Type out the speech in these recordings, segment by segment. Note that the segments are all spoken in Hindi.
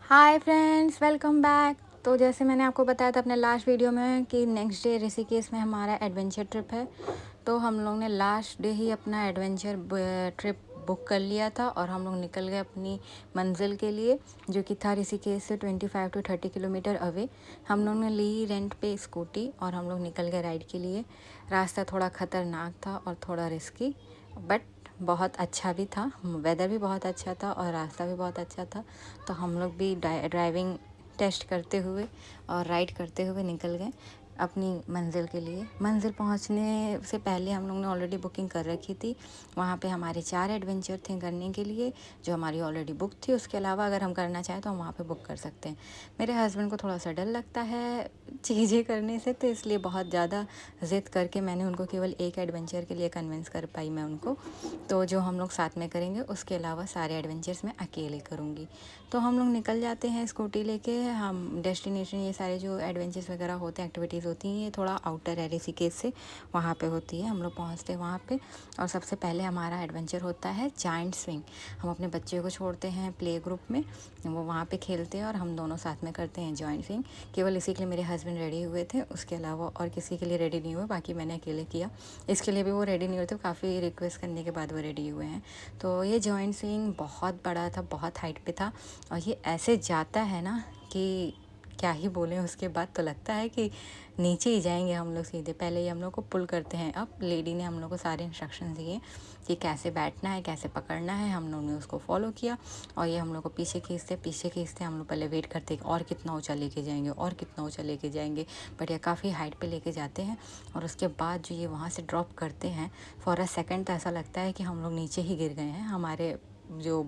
Hi friends, welcome back. तो जैसे मैंने आपको बताया था अपने लास्ट वीडियो में कि नेक्स्ट डे ऋषिकेश में हमारा एडवेंचर ट्रिप है। तो हम लोग ने लास्ट डे ही अपना एडवेंचर ट्रिप बुक कर लिया था और हम लोग निकल गए अपनी मंजिल के लिए, जो कि था ऋषिकेश से 25 to 30 किलोमीटर अवे। हम लोग ने ली रेंट पे स्कूटी और हम लोग निकल गए राइड के लिए। रास्ता थोड़ा ख़तरनाक था और थोड़ा रिस्की, बट बहुत अच्छा भी था। वेदर भी बहुत अच्छा था और रास्ता भी बहुत अच्छा था। तो हम लोग भी ड्राइविंग टेस्ट करते हुए और राइड करते हुए निकल गए अपनी मंजिल के लिए। मंजिल पहुंचने से पहले हम लोग ने ऑलरेडी बुकिंग कर रखी थी। वहाँ पे हमारे 4 एडवेंचर थे करने के लिए, जो हमारी ऑलरेडी बुक थी। उसके अलावा अगर हम करना चाहें तो हम वहाँ पे बुक कर सकते हैं। मेरे हस्बैंड को थोड़ा सा डर लगता है चीज़ें करने से, तो इसलिए बहुत ज़्यादा ज़िद करके मैंने उनको केवल एक एडवेंचर के लिए कन्विंस कर पाई मैं उनको। तो जो हम लोग साथ में करेंगे, उसके अलावा सारे एडवेंचर्स मैं अकेले करूँगी। तो हम लोग निकल जाते हैं स्कूटी लेके। हम डेस्टिनेशन, ये सारे जो एडवेंचर्स वगैरह होते हैं, एक्टिविटीज़ होती हैं, ये थोड़ा आउटर है ऋषिकेश से, वहाँ पे होती है। हम लोग पहुँचते हैं वहाँ पे और सबसे पहले हमारा एडवेंचर होता है जाइंट स्विंग। हम अपने बच्चे को छोड़ते हैं प्ले ग्रुप में, वो वहाँ पे खेलते हैं और हम दोनों साथ में करते हैं जॉइंट स्विंग। केवल इसी के लिए मेरे हस्बैंड रेडी हुए थे, उसके अलावा और किसी के लिए रेडी नहीं हुए, बाकी मैंने अकेले किया। इसके लिए भी वो रेडी नहीं हुए थे, काफ़ी रिक्वेस्ट करने के बाद वो रेडी हुए हैं। तो ये जॉइंट स्विंग बहुत बड़ा था, बहुत हाइट पे था और ये ऐसे जाता है ना कि क्या ही बोलें। उसके बाद तो लगता है कि नीचे ही जाएंगे हम लोग सीधे। पहले ही हम लोग को पुल करते हैं। अब लेडी ने हम लोग को सारे इंस्ट्रक्शन दिए कि कैसे बैठना है, कैसे पकड़ना है। हम लोग ने उसको फॉलो किया और ये हम लोग को पीछे खींचते हम लोग पहले वेट करते और कितना ऊँचा लेके जाएंगे और कितना ऊँचा लेके जाएंगे। बट ये काफ़ी हाइट पे लेके जाते हैं और उसके बाद जो ये वहाँ से ड्रॉप करते हैं, फॉर अ सेकेंड तो ऐसा लगता है कि हम लोग नीचे ही गिर गए हैं। हमारे जो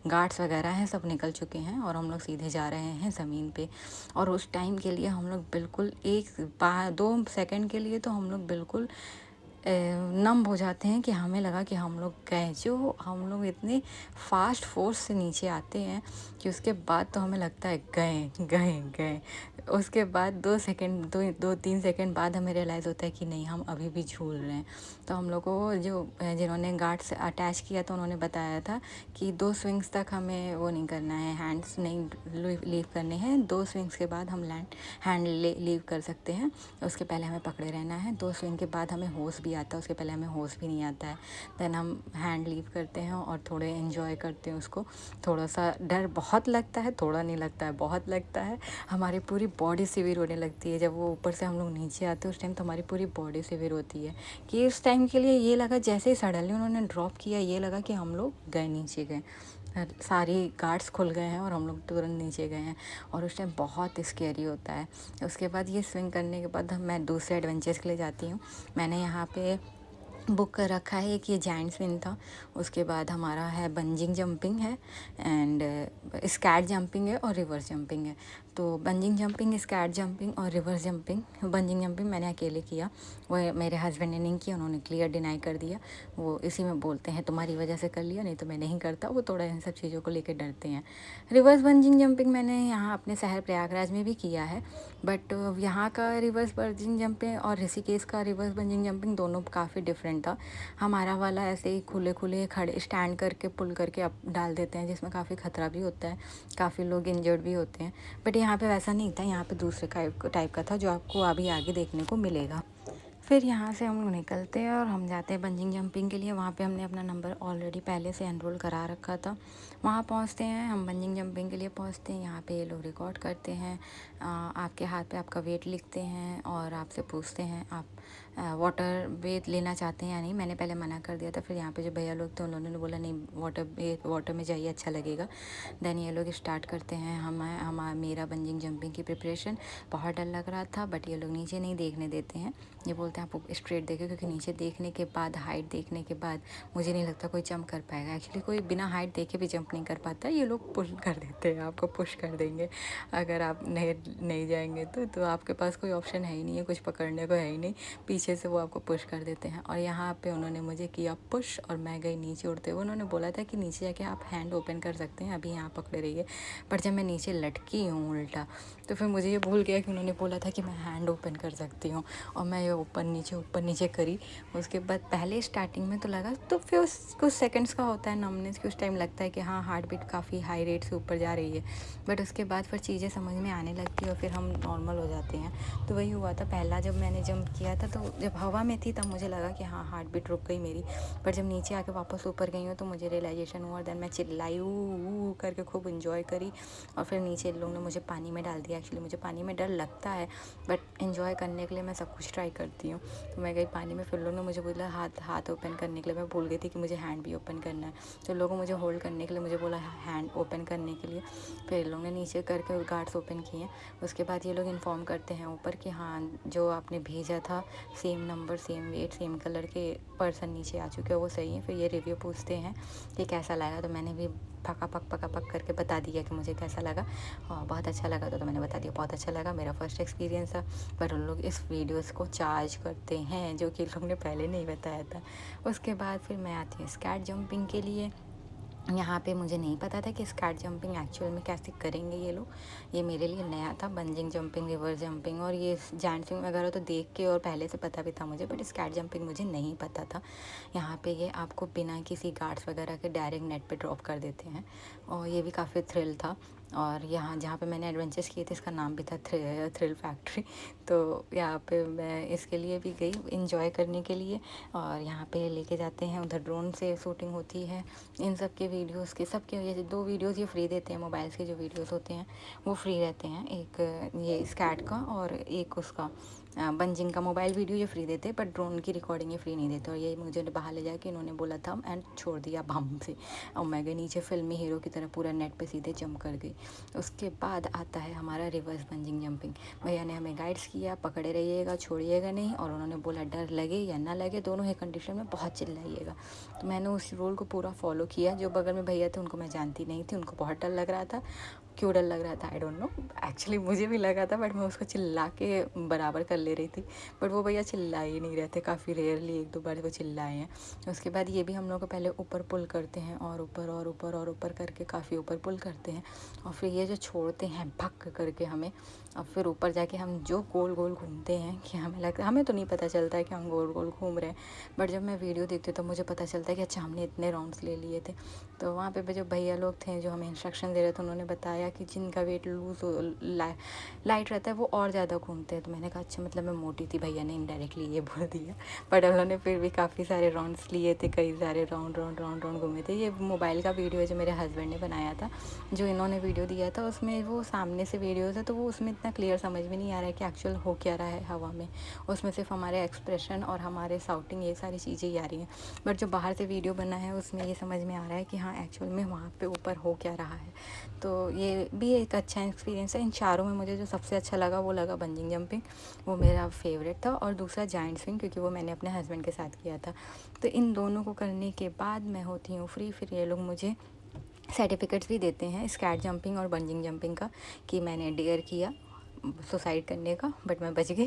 गार्ड्स वगैरह हैं सब निकल चुके हैं और हम लोग सीधे जा रहे हैं ज़मीन पे। और उस टाइम के लिए हम लोग बिल्कुल 2 सेकंड के लिए तो हम लोग बिल्कुल नम हो जाते हैं कि हमें लगा कि हम लोग गए। जो हम लोग इतने फास्ट फोर्स से नीचे आते हैं कि उसके बाद तो हमें लगता है गए गए गए। उसके बाद 2-3 सेकंड बाद हमें रियलाइज़ होता है कि नहीं, हम अभी भी झूल रहे हैं। तो हम लोग को जो जिन्होंने गार्ड से अटैच किया था, उन्होंने बताया था कि 2 स्विंग्स तक हमें वो नहीं करना है, हैंड्स नहीं लीव करने हैं। 2 स्विंग्स के बाद हम हैंड लीव कर सकते हैं, उसके पहले हमें पकड़े रहना है। 2 स्विंग के बाद हमें होश भी आता है, उसके पहले हमें होश भी नहीं आता है। देन हम हैंड लीव करते हैं और थोड़े एंजॉय करते हैं उसको। थोड़ा सा डर बहुत लगता है, थोड़ा नहीं लगता है, बहुत लगता है। हमारी पूरी बॉडी सिविर होने लगती है जब वो ऊपर से हम लोग नीचे आते हैं। उस टाइम तो हमारी पूरी बॉडी सिविर होती है कि उस टाइम के लिए ये लगा जैसे ही सडनली उन्होंने ड्रॉप किया, ये लगा कि हम लोग गए, नीचे गए। सारी गार्ड्स खुल गए हैं और हम लोग तुरंत नीचे गए हैं और उस टाइम बहुत स्कैरी होता है। उसके बाद ये स्विंग करने के बाद मैं दूसरे एडवेंचर्स के लिए जाती हूँ। मैंने यहाँ पे बुक कर रखा है, एक ये जाइंट स्विंग था। उसके बाद हमारा है बंजिंग जंपिंग है एंड स्कैट जंपिंग है और रिवर्स जंपिंग है। तो बंजिंग जंपिंग, स्कैट जंपिंग और रिवर्स जंपिंग। बंजिंग जंपिंग मैंने अकेले किया, वो मेरे हस्बैंड ने नहीं किया, उन्होंने क्लियर डिनाई कर दिया। वो इसी में बोलते हैं तुम्हारी वजह से कर लिया, नहीं तो मैं नहीं करता। वो थोड़ा इन सब चीज़ों को लेकर डरते हैं। रिवर्स बंजिंग जंपिंग मैंने यहाँ अपने शहर प्रयागराज में भी किया है, बट यहाँ का रिवर्स बंजिंग जंपिंग और ऋषिकेश का रिवर्स बंजिंग जंपिंग दोनों काफ़ी डिफरेंट था। हमारा वाला ऐसे ही खुले खुले खड़े स्टैंड करके पुल करके अप डाल देते हैं, जिसमें काफ़ी खतरा भी होता है, काफ़ी लोग इंजर्ड भी होते हैं। बट यहाँ पे वैसा नहीं था, यहाँ पे दूसरे टाइप का था, जो आपको अभी आगे देखने को मिलेगा। फिर यहाँ से हम लोग निकलते हैं और हम जाते हैं बंजिंग जंपिंग के लिए। वहाँ पे हमने अपना नंबर ऑलरेडी पहले से एनरोल करा रखा था। वहाँ पहुँचते हैं, हम बंजिंग जंपिंग के लिए पहुँचते हैं। यहाँ पे ये लोग रिकॉर्ड करते हैं, आपके हाथ पे आपका वेट लिखते हैं और आपसे पूछते हैं आप वाटर बेथ लेना चाहते हैं या नहीं। मैंने पहले मना कर दिया था, फिर यहाँ पे जो भैया लोग थे उन्होंने बोला नहीं, वाटर में जाइए, अच्छा लगेगा। देन ये लोग स्टार्ट करते हैं मेरा बंजिंग जंपिंग की प्रिपरेशन। बहुत डर लग रहा था, बट ये लोग नीचे नहीं देखने देते हैं। ये बोलते हैं आप स्ट्रेट देखें, क्योंकि नीचे देखने के बाद, हाइट देखने के बाद मुझे नहीं लगता कोई जंप कर पाएगा। एक्चुअली कोई बिना हाइट देखे भी जंप नहीं कर पाता, ये लोग पुश कर देते हैं, आपको पुश कर देंगे अगर आप नहीं जाएंगे तो आपके पास कोई ऑप्शन है ही नहीं है, कुछ पकड़ने को है ही नहीं। पीछे से वो आपको पुश कर देते हैं। और यहाँ पे उन्होंने मुझे किया पुश और मैं गई नीचे उड़ते हुए। उन्होंने बोला था कि नीचे जाके आप हैंड ओपन कर सकते हैं, अभी यहाँ पकड़े रहिए। पर जब मैं नीचे लटकी हूँ उल्टा, तो फिर मुझे ये भूल गया कि उन्होंने बोला था कि मैं हैंड ओपन कर सकती हूँ, और मैं ये ऊपर नीचे करी। उसके बाद पहले स्टार्टिंग में तो लगा, तो फिर उस कुछ सेकंड्स का होता है नमनेस कि उस टाइम लगता है कि हाँ हार्ट बीट काफ़ी हाई रेट से ऊपर जा रही है, बट उसके बाद फिर चीज़ें समझ में आने लगती है और फिर हम नॉर्मल हो जाते हैं। तो वही हुआ था पहला, जब मैंने जंप किया था तो जब हवा में थी तब मुझे लगा कि हाँ हार्ट बीट रुक गई मेरी, पर जब नीचे आके वापस ऊपर गई हूँ तो मुझे रियलाइजेशन हुआ। देन मैं चिल्लाई ऊ करके खूब इन्जॉय करी, और फिर नीचे लोगों ने मुझे पानी में डाल दिया। एक्चुअली मुझे पानी में डर लगता है, बट इन्जॉय करने के लिए मैं सब कुछ ट्राई करती हूँ। तो मैं गई पानी में, फिर लोगों ने मुझे बोला हाथ ओपन करने के लिए। मैं भूल गई थी कि मुझे हैंड भी ओपन करना है, तो लोगों मुझे होल्ड करने के लिए मुझे बोला हैंड ओपन करने के लिए। फिर लोगों ने नीचे करके गार्ड्स ओपन किए। उसके बाद ये लोग इन्फॉर्म करते हैं ऊपर कि हाँ जो आपने भेजा था same number same weight same colour के पर्सन नीचे आ चुके हैं, वो सही है। फिर ये रिव्यू पूछते हैं कि कैसा लगा, तो मैंने भी पका करके बता दिया कि मुझे कैसा लगा, और बहुत अच्छा लगा तो मैंने बता दिया बहुत अच्छा लगा, मेरा फर्स्ट एक्सपीरियंस था। पर उन लोग इस वीडियोस को चार्ज करते हैं, जो कि लोग ने पहले नहीं बताया था। उसके बाद फिर मैं आती हूँ स्काट जंपिंग के लिए। यहाँ पे मुझे नहीं पता था कि स्काट जंपिंग एक्चुअल में कैसे करेंगे ये लोग, ये मेरे लिए नया था। बंजिंग जंपिंग, रिवर्स जंपिंग और ये जाइंट स्विंग वगैरह तो देख के और पहले से पता भी था मुझे, बट स्काट जंपिंग मुझे नहीं पता था। यहाँ पे ये आपको बिना किसी गार्ड्स वगैरह के डायरेक्ट नेट पे ड्रॉप कर देते हैं, और ये भी काफ़ी थ्रिल था। और यहाँ जहाँ पे मैंने एडवेंचर्स किए थे इसका नाम भी था थ्रिल फैक्ट्री। तो यहाँ पे मैं इसके लिए भी गई इंजॉय करने के लिए, और यहाँ पे लेके जाते हैं, उधर ड्रोन से शूटिंग होती है। इन सब के वीडियोस के सब के ये 2 वीडियोस ये फ्री देते हैं, मोबाइल्स के जो वीडियोस होते हैं वो फ्री रहते हैं। एक ये स्कैट का और एक उसका बंजिंग का मोबाइल वीडियो ये फ्री देते हैं, पर ड्रोन की रिकॉर्डिंग ये फ्री नहीं देते। और ये मुझे बाहर ले जाके इन्होंने बोला था एंड छोड़ दिया बम से, और मैं गई नीचे फिल्मी हीरो की तरह पूरा नेट पे सीधे जंप कर गई। उसके बाद आता है हमारा रिवर्स बंजिंग जंपिंग। भैया ने हमें गाइड्स किया, पकड़े रहिएगा, छोड़िएगा नहीं, और उन्होंने बोला डर लगे या ना लगे दोनों ही कंडीशन में बहुत चिल्लाइएगा। तो मैंने उस रूल को पूरा फॉलो किया। जो बगल में भैया थे उनको मैं जानती नहीं थी, उनको बहुत डर लग रहा था। क्यों डर लग रहा था आई डोंट नो, एक्चुअली मुझे भी लगा था, बट मैं उसको चिल्ला के बराबर कर ले रही थी। बट वो भैया चिल्ला ही नहीं रहे थे, काफ़ी रेयरली 1-2 बार वो चिल्लाए हैं। उसके बाद ये भी हम लोग को पहले ऊपर पुल करते हैं, और ऊपर करके काफ़ी ऊपर पुल करते हैं, और फिर ये जो छोड़ते हैं भक करके हमें, और फिर ऊपर जाके हम जो गोल गोल घूमते हैं कि हमें लगता है, हमें तो नहीं पता चलता है कि हम गोल गोल घूम रहे हैं, बट जब मैं वीडियो देखती हूँ तो मुझे पता चलता है कि अच्छा हमने इतने राउंड्स ले लिए थे। तो वहाँ पे जो भैया लोग थे जो हमें इंस्ट्रक्शन दे रहे थे, उन्होंने बताया कि जिनका वेट लूज़ लाइट रहता है वो और ज़्यादा घूमते हैं। तो मैंने कहा अच्छा मतलब मैं मोटी थी, भैया ने इनडायरेक्टली ये बोल दिया। बट उन्होंने फिर भी काफ़ी सारे राउंड्स लिए थे, कई सारे राउंड घूमे थे। ये मोबाइल का वीडियो है जो मेरे हस्बैंड ने बनाया था। जो इन्होंने वीडियो दिया था उसमें वो सामने से वीडियोज़ है, तो वो उसमें इतना क्लियर समझ में नहीं आ रहा है कि एक्चुअल हो क्या रहा है हवा में। उसमें सिर्फ हमारे एक्सप्रेशन और हमारे साउटिंग ये सारी चीज़ें ही आ रही हैं, बट जो बाहर से वीडियो बना है उसमें ये समझ में आ रहा है कि हाँ एक्चुअल में वहाँ पे ऊपर हो क्या रहा है। तो ये भी एक अच्छा एक्सपीरियंस है। इन चारों में मुझे जो सबसे अच्छा लगा वो लगा बंजिंग जंपिंग, वो मेरा फेवरेट था, और दूसरा जाइंट स्विंग, क्योंकि वो मैंने अपने हस्बैंड के साथ किया था। तो इन दोनों को करने के बाद मैं होती हूँ फ्री। फिर ये लोग मुझे सर्टिफिकेट्स भी देते हैं स्कैट जंपिंग और बंजिंग जंपिंग का, कि मैंने डेयर किया सुसाइड करने का, बट मैं बच गई।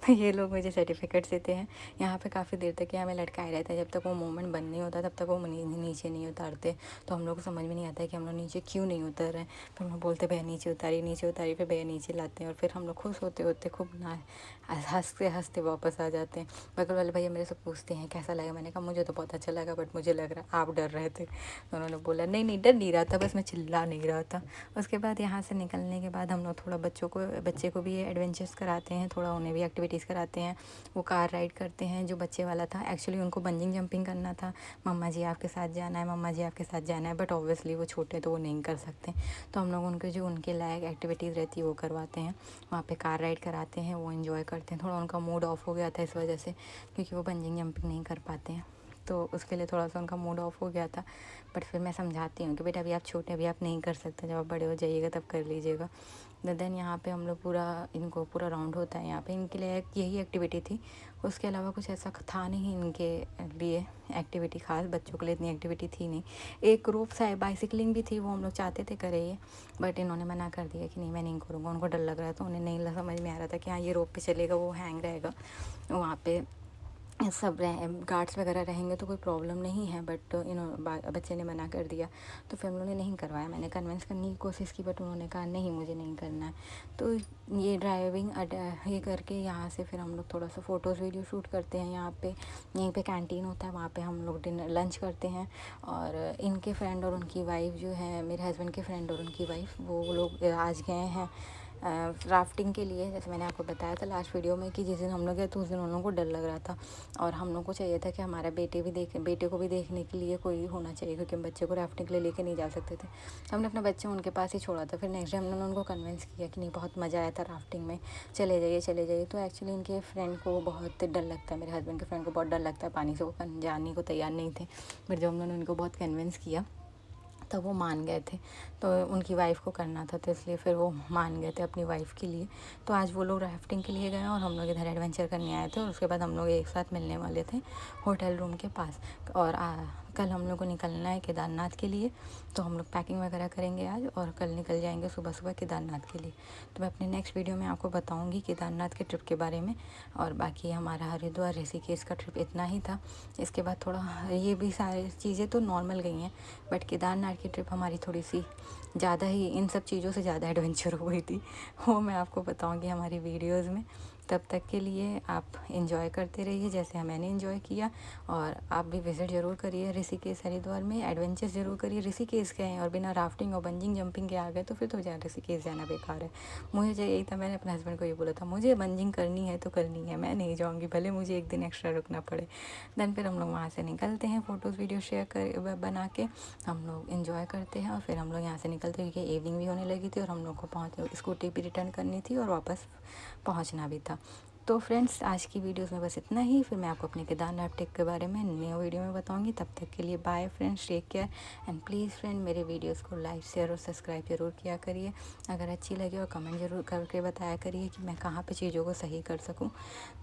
तो ये लोग मुझे सर्टिफिकेट्स देते हैं। यहाँ पे काफ़ी देर तक ये हमें लटकाए रहता है, जब तक वो मोमेंट बंद नहीं होता तब तक वो नीचे नहीं उतारते। तो हम लोग को समझ में नहीं आता है कि हम लोग नीचे क्यों नहीं उतर रहे हैं। फिर हम लोग बोलते भैया नीचे उतारी, फिर भैया नीचे लाते हैं, और फिर हम लोग खुश होते खूब ना हंसते वापस आ जाते हैं। बगल वाले भैया मेरे से पूछते हैं कैसा लगा, मैंने कहा मुझे तो बहुत अच्छा लगा, बट मुझे लग रहा आप डर रहे थे। तो उन्होंने बोला नहीं डर नहीं रहा था, बस मैं चिल्ला नहीं रहा था। उसके बाद यहाँ से निकलने के बाद हम लोग थोड़ा बच्चे को भी एडवेंचर्स कराते हैं, थोड़ा उन्हें भी एक्टिविटीज़ कराते हैं। वो कार राइड करते हैं जो बच्चे वाला था, एक्चुअली उनको बंजिंग जंपिंग करना था। मम्मा जी आपके साथ जाना है, मम्मा जी आपके साथ जाना है, बट ऑब्वियसली वो छोटे तो वो नहीं कर सकते। तो हम लोग उनके जो उनके लायक एक्टिविटीज़ रहती है वो करवाते हैं। वहाँ पे कार राइड कराते हैं, वो इन्जॉय करते हैं। थोड़ा उनका मूड ऑफ हो गया था इस वजह से, क्योंकि वो बंजिंग जंपिंग नहीं कर पाते हैं। तो उसके लिए थोड़ा सा उनका मूड ऑफ हो गया था। बट फिर मैं समझाती हूँ कि बेटा अभी आप छोटे, अभी आप नहीं कर सकते, जब आप बड़े हो जाइएगा तब कर लीजिएगा। देन यहाँ पे हम लोग इनको पूरा राउंड होता है यहाँ पे, इनके लिए यही एक्टिविटी थी। उसके अलावा कुछ ऐसा था नहीं इनके लिए एक्टिविटी खास, बच्चों के लिए इतनी एक्टिविटी थी नहीं। एक रोप बाइसिकलिंग भी थी, वो हम लोग चाहते थे करे ये, बट इन्होंने मना कर दिया कि नहीं मैं नहीं करूँगा, उनको डर लग रहा है। तो उन्हें नहीं समझ में आ रहा था कि हाँ ये रोप पे चलेगा, वो हैंग रहेगा, वहाँ पे सब गार्ड्स वगैरह रहेंगे तो कोई प्रॉब्लम नहीं है। बट बच्चे ने मना कर दिया, तो फिर हम लोगों ने नहीं करवाया। मैंने कन्विंस करने की कोशिश की, बट उन्होंने कहा नहीं मुझे नहीं करना है। तो ये ड्राइविंग ये करके यहाँ से फिर हम लोग थोड़ा सा फ़ोटोज़ वीडियो शूट करते हैं। यहाँ पे यहीं पे कैंटीन होता है, वहाँ पे हम लोग डिनर लंच करते हैं। और इनके फ्रेंड और उनकी वाइफ जो है, मेरे हस्बैंड के फ्रेंड और उनकी वाइफ, वो लोग आज गए हैं राफ्टिंग के लिए। जैसे मैंने आपको बताया था लास्ट वीडियो में कि जिस दिन हम लोग गए तो उस दिन उन लोगों को डर लग रहा था, और हम लोग को चाहिए था कि हमारा बेटे को भी देखने के लिए कोई होना चाहिए, क्योंकि हम बच्चे को राफ्टिंग के लिए लेके नहीं जा सकते थे। तो हमने अपना बच्चा उनके पास ही छोड़ा था। फिर नेक्स्ट डे हमने उनको कन्विंस किया कि नहीं बहुत मज़ा आया था राफ्टिंग में, चले जाइए चले जाइए। तो एक्चुअली इनके फ्रेंड को बहुत डर लगता है, मेरे हस्बैंड के फ्रेंड को बहुत डर लगता है पानी से, वो जाने को तैयार नहीं थे। फिर जब उन्होंने उनको बहुत कन्विंस किया तब वो मान गए थे। तो उनकी वाइफ़ को करना था, तो इसलिए फिर वो मान गए थे अपनी वाइफ़ के लिए। तो आज वो लोग राफ्टिंग के लिए गए और हम लोग इधर एडवेंचर करने आए थे। और उसके बाद हम लोग एक साथ मिलने वाले थे होटल रूम के पास। और कल हम लोग को निकलना है केदारनाथ के लिए, तो हम लोग पैकिंग वगैरह करेंगे आज और कल निकल जाएंगे सुबह सुबह केदारनाथ के लिए। तो मैं अपने नेक्स्ट वीडियो में आपको बताऊंगी केदारनाथ के ट्रिप के बारे में। और बाकी हमारा हरिद्वार ऋषिकेश का ट्रिप इतना ही था। इसके बाद थोड़ा ये भी सारी चीज़ें तो नॉर्मल गई हैं, बट केदारनाथ की ट्रिप हमारी थोड़ी सी ज़्यादा ही, इन सब चीज़ों से ज़्यादा एडवेंचर हो गई थी। वो मैं आपको बताऊंगी हमारी वीडियोज़ में। तब तक के लिए आप एंजॉय करते रहिए जैसे मैंने एंजॉय किया। और आप भी विज़िट ज़रूर करिए ऋषिकेश हरिद्वार में, एडवेंचर ज़रूर करिए। ऋषिकेश गए और बिना राफ्टिंग और बंजिंग जंपिंग के आ गए तो फिर तो ऋषिकेश जाना बेकार है। मुझे यही था, मैंने अपने हस्बैंड को ये बोला था मुझे बंजिंग करनी है तो करनी है, मैं नहीं जाऊँगी भले मुझे एक दिन एक्स्ट्रा रुकना पड़े। देन फिर हम लोग वहाँ से निकलते हैं, फ़ोटोज़ वीडियो शेयर कर बना के हम लोग एंजॉय करते हैं। और फिर हम लोग यहाँ से निकलते हैं क्योंकि इवनिंग भी होने लगी थी और हम लोग को स्कूटी भी रिटर्न करनी थी और वापस पहुँचना भी था। तो फ्रेंड्स आज की वीडियोस में बस इतना ही। फिर मैं आपको अपने केदारनाथ ट्रिप के बारे में न्यू वीडियो में बताऊंगी। तब तक के लिए bye friends, take care. And please friend मेरे वीडियोस को लाइक शेयर और सब्सक्राइब ज़रूर किया करिए। अगर अच्छी लगे और कमेंट ज़रूर करके बताया करिए कि मैं कहाँ पे चीज़ों को सही कर सकूँ।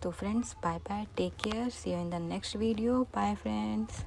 तो friends bye bye, take care, see you in the next video, bye friends.